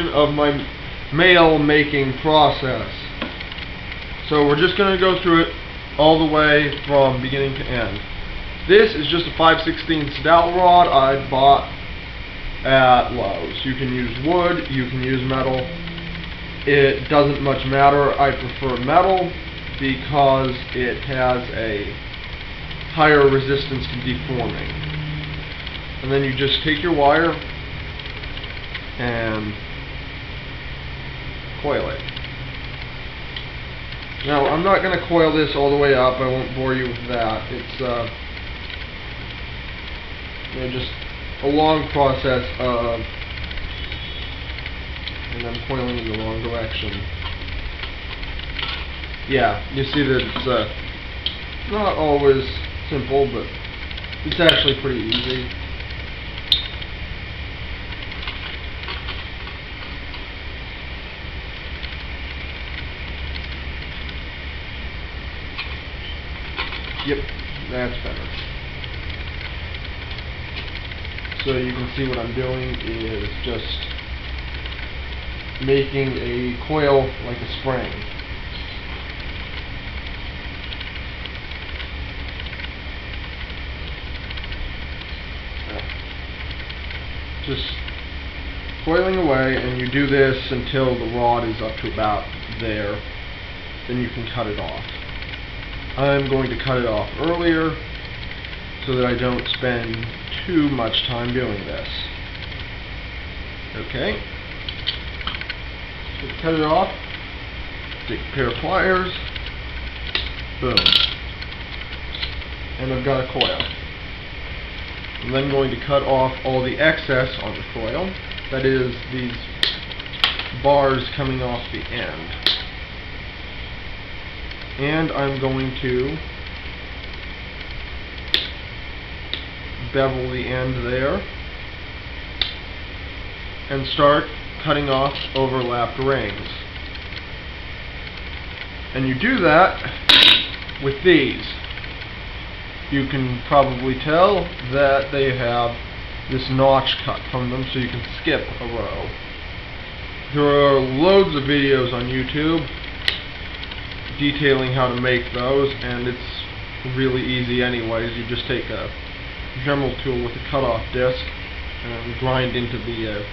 portion of my mail making process. So we're just going to go through it all the way from beginning to end. This is just a 5/16 dowel rod I bought at Lowe's. You can use wood, you can use metal. It doesn't much matter. I prefer metal because it has a higher resistance to deforming. And then you just take your wire and coil it. Now, I'm not going to coil this all the way up. I won't bore you with that. It's just a long process of, and I'm coiling in the wrong direction. Yeah, you see that it's not always simple, but it's actually pretty easy. Yep, that's better. So you can see what I'm doing is just making a coil like a spring. Just coiling away, and you do this until the rod is up to about there. Then you can cut it off. I'm going to cut it off earlier so that I don't spend too much time doing this. Okay. So to cut it off, take a pair of pliers, boom, and I've got a coil. I'm then going to cut off all the excess on the coil, that is, these bars coming off the end. And I'm going to bevel the end there and start cutting off overlapped rings. And you do that with these. You can probably tell that they have this notch cut from them, so you can skip a row. There are loads of videos on YouTube detailing how to make those, and it's really easy anyways. You just take a Dremel tool with a cutoff disc and grind into the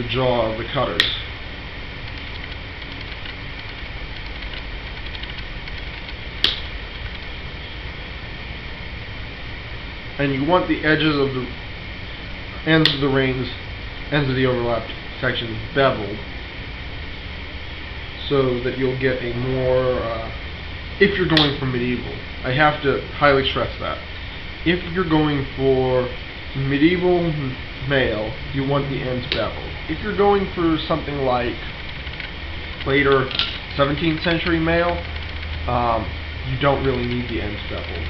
jaw of the cutters. And you want the edges of the ends of the rings, ends of the overlapped sections beveled, so that you'll get a more, if you're going for medieval, I have to highly stress that. If you're going for medieval mail, you want the ends beveled. If you're going for something like later 17th century mail, you don't really need the ends beveled.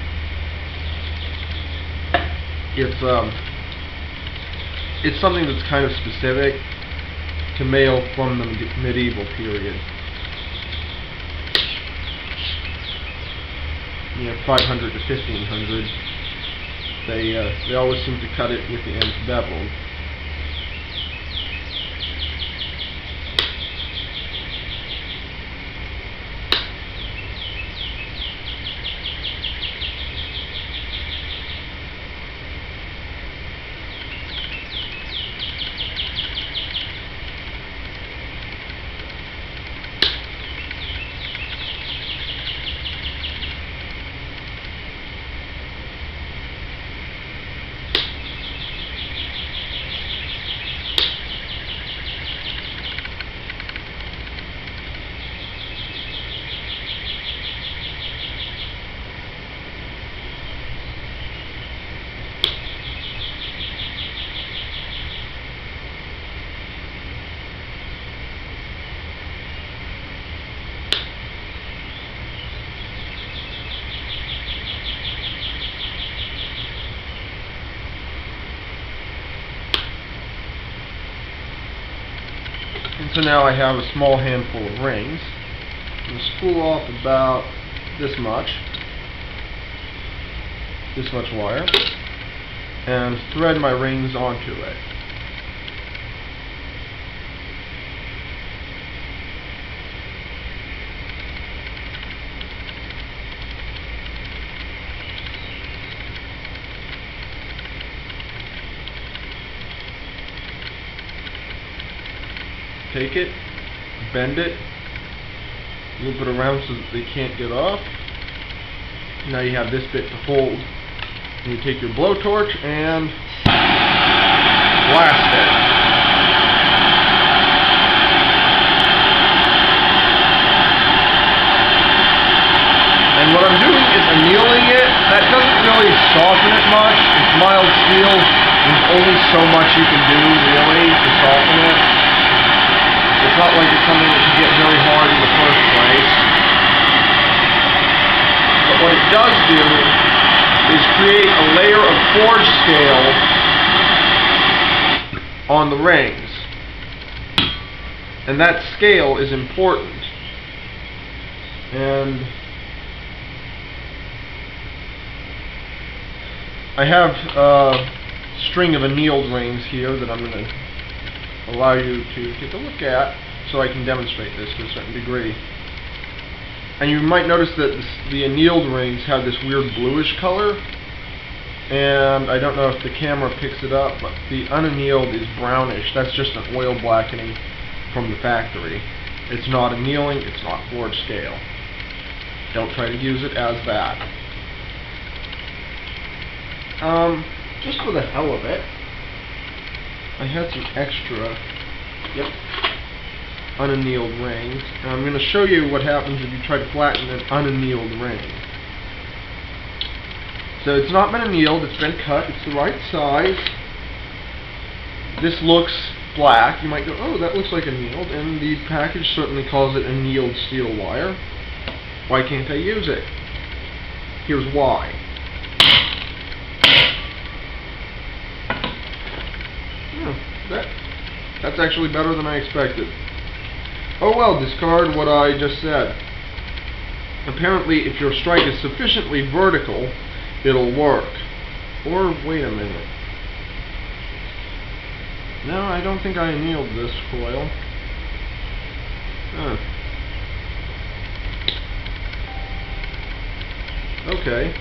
It's something that's kind of specific to mail from the medieval period. 500 to 1500. They always seem to cut it with the ends beveled. And so now I have a small handful of rings. I'm going to spool off about this much wire, and thread my rings onto it. take it, bend it, loop it around so that they can't get off. Now you have this bit to hold. And you take your blowtorch and blast it. And what I'm doing is annealing it. That doesn't really soften it much. It's mild steel. There's only so much you can do, really, to soften it. It's not like it's something that can get very hard in the first place. But what it does do is create a layer of forge scale on the rings. And that scale is important. And I have a string of annealed rings here that I'm going to allow you to take a look at so I can demonstrate this to a certain degree. And you might notice that the annealed rings have this weird bluish color, and I don't know if the camera picks it up, but the unannealed is brownish. That's just an oil blackening from the factory. It's not annealing, it's not forge scale. Don't try to use it as that. Just for the hell of it, I had some extra unannealed rings, and I'm going to show you what happens if you try to flatten an unannealed ring. So it's not been annealed, it's been cut, it's the right size. This looks black. You might go, oh, that looks like annealed, and the package certainly calls it annealed steel wire. Why can't I use it? Here's why. That's actually better than I expected. Oh well, discard what I just said. Apparently, if your strike is sufficiently vertical, it'll work. Or, wait a minute. No, I don't think I annealed this coil. Okay.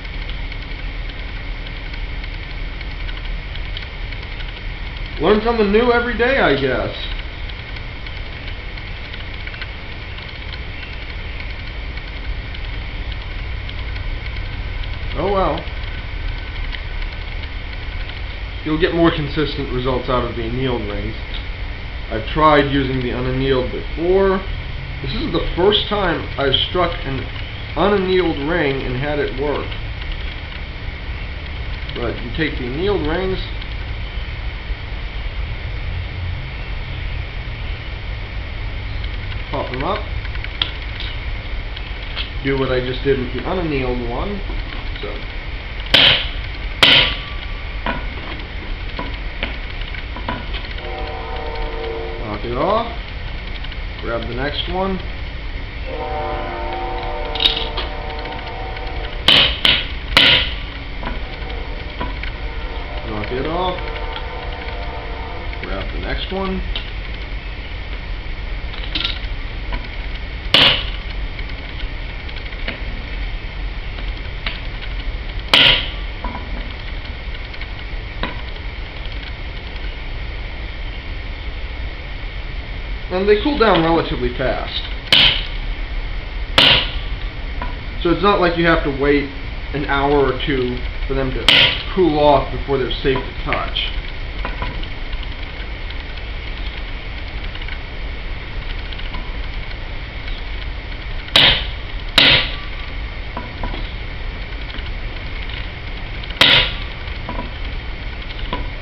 Learn something new every day, I guess. Oh well. You'll get more consistent results out of the annealed rings. I've tried using the unannealed before. This is the first time I've struck an unannealed ring and had it work. But you take the annealed rings, pop them up, do what I just did with the unannealed one. So, knock it off, grab the next one, knock it off, grab the next one, and they cool down relatively fast. So it's not like you have to wait an hour or two for them to cool off before they're safe to touch.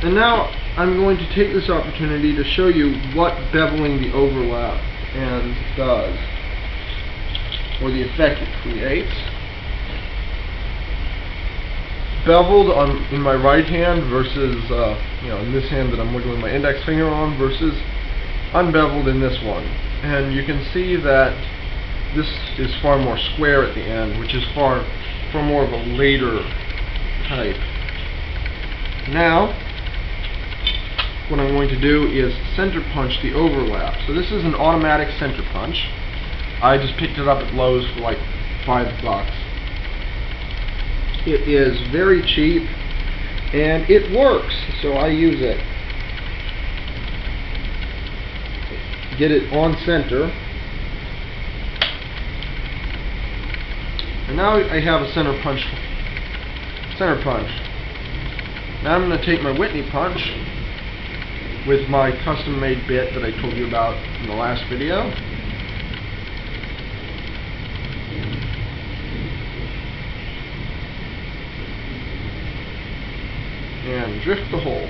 And now I'm going to take this opportunity to show you what beveling the overlap end does, or the effect it creates. Beveled in my right hand versus in this hand that I'm working with my index finger on, versus unbeveled in this one. And you can see that this is far more square at the end, which is far more of a later type. Now what I'm going to do is center punch the overlap. So this is an automatic center punch. I just picked it up at Lowe's for like $5. It is very cheap and it works, so I use it. get it on center. And now I have a center punch. Now I'm going to take my Whitney punch with my custom made bit that I told you about in the last video. And drift the hole.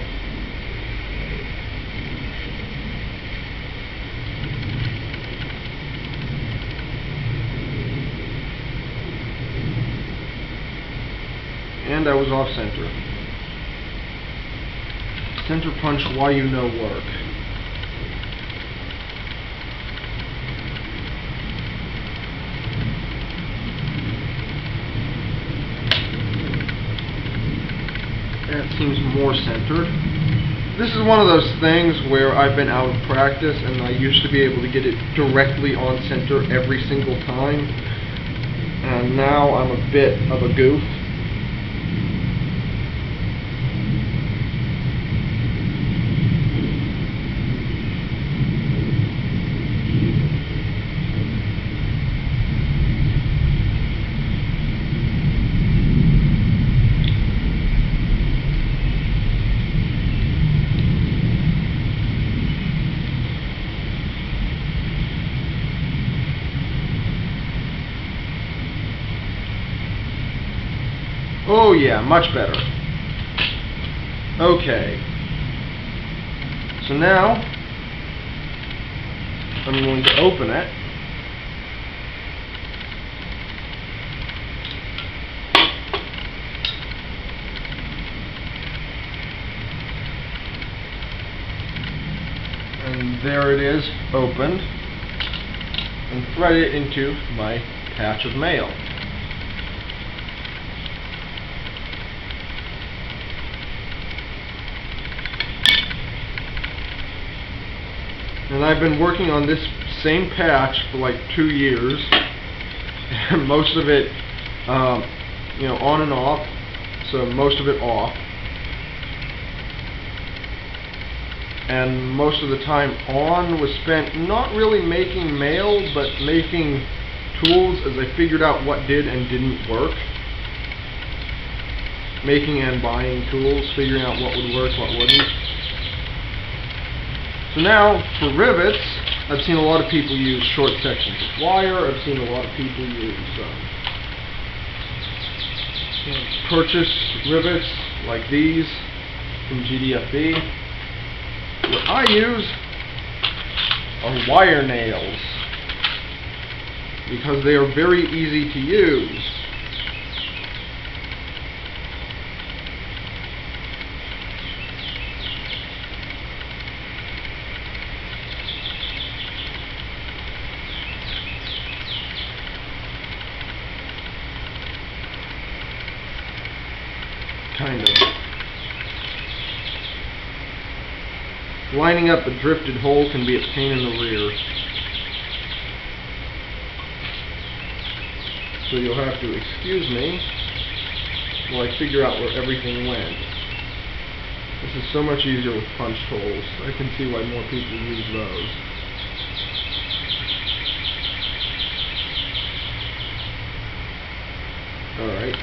And I was off center. Center punch while you know work. That seems more centered. This is one of those things where I've been out of practice and I used to be able to get it directly on center every single time. And now I'm a bit of a goof. Oh yeah, much better. Okay. So now I'm going to open it. And there it is, opened. And thread it into my patch of mail. And I've been working on this same patch for like 2 years, and most of it, you know, on and off. So most of it off, and most of the time on was spent not really making mail, but making tools as I figured out what did and didn't work. Making and buying tools, figuring out what would work, what wouldn't. So now, for rivets, I've seen a lot of people use short sections of wire. I've seen a lot of people use purchase rivets like these from GDFB. What I use are wire nails because they are very easy to use. Kind of. Lining up a drifted hole can be a pain in the rear. So you'll have to excuse me while I figure out where everything went. This is so much easier with punched holes. I can see why more people use those. Alright.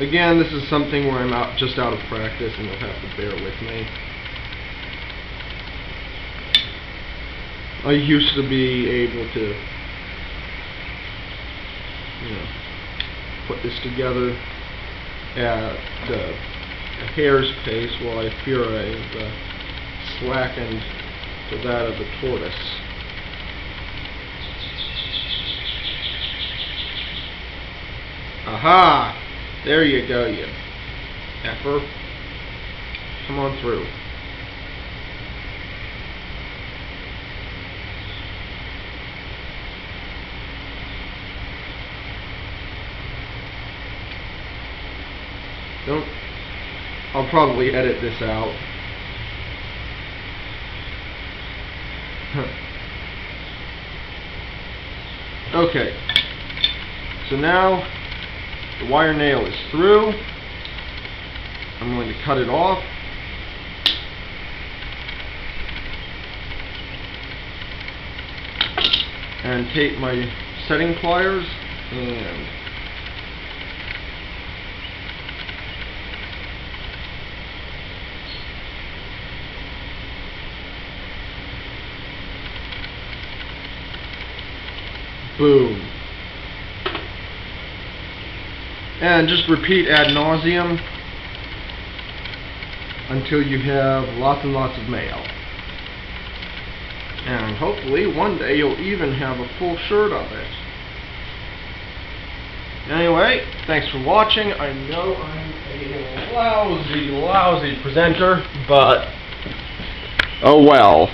Again, this is something where I'm just out of practice and you'll have to bear with me. I used to be able to, you know, put this together at a hare's pace while I fear I've slackened to that of a tortoise. Aha! There you go, you effer. Come on through. I'll probably edit this out. Okay, so now the wire nail is through. I'm going to cut it off. And take my setting pliers and boom. And just repeat ad nauseum until you have lots and lots of mail. And hopefully one day you'll even have a full shirt of it. Anyway, thanks for watching. I know I'm a lousy presenter, but oh well.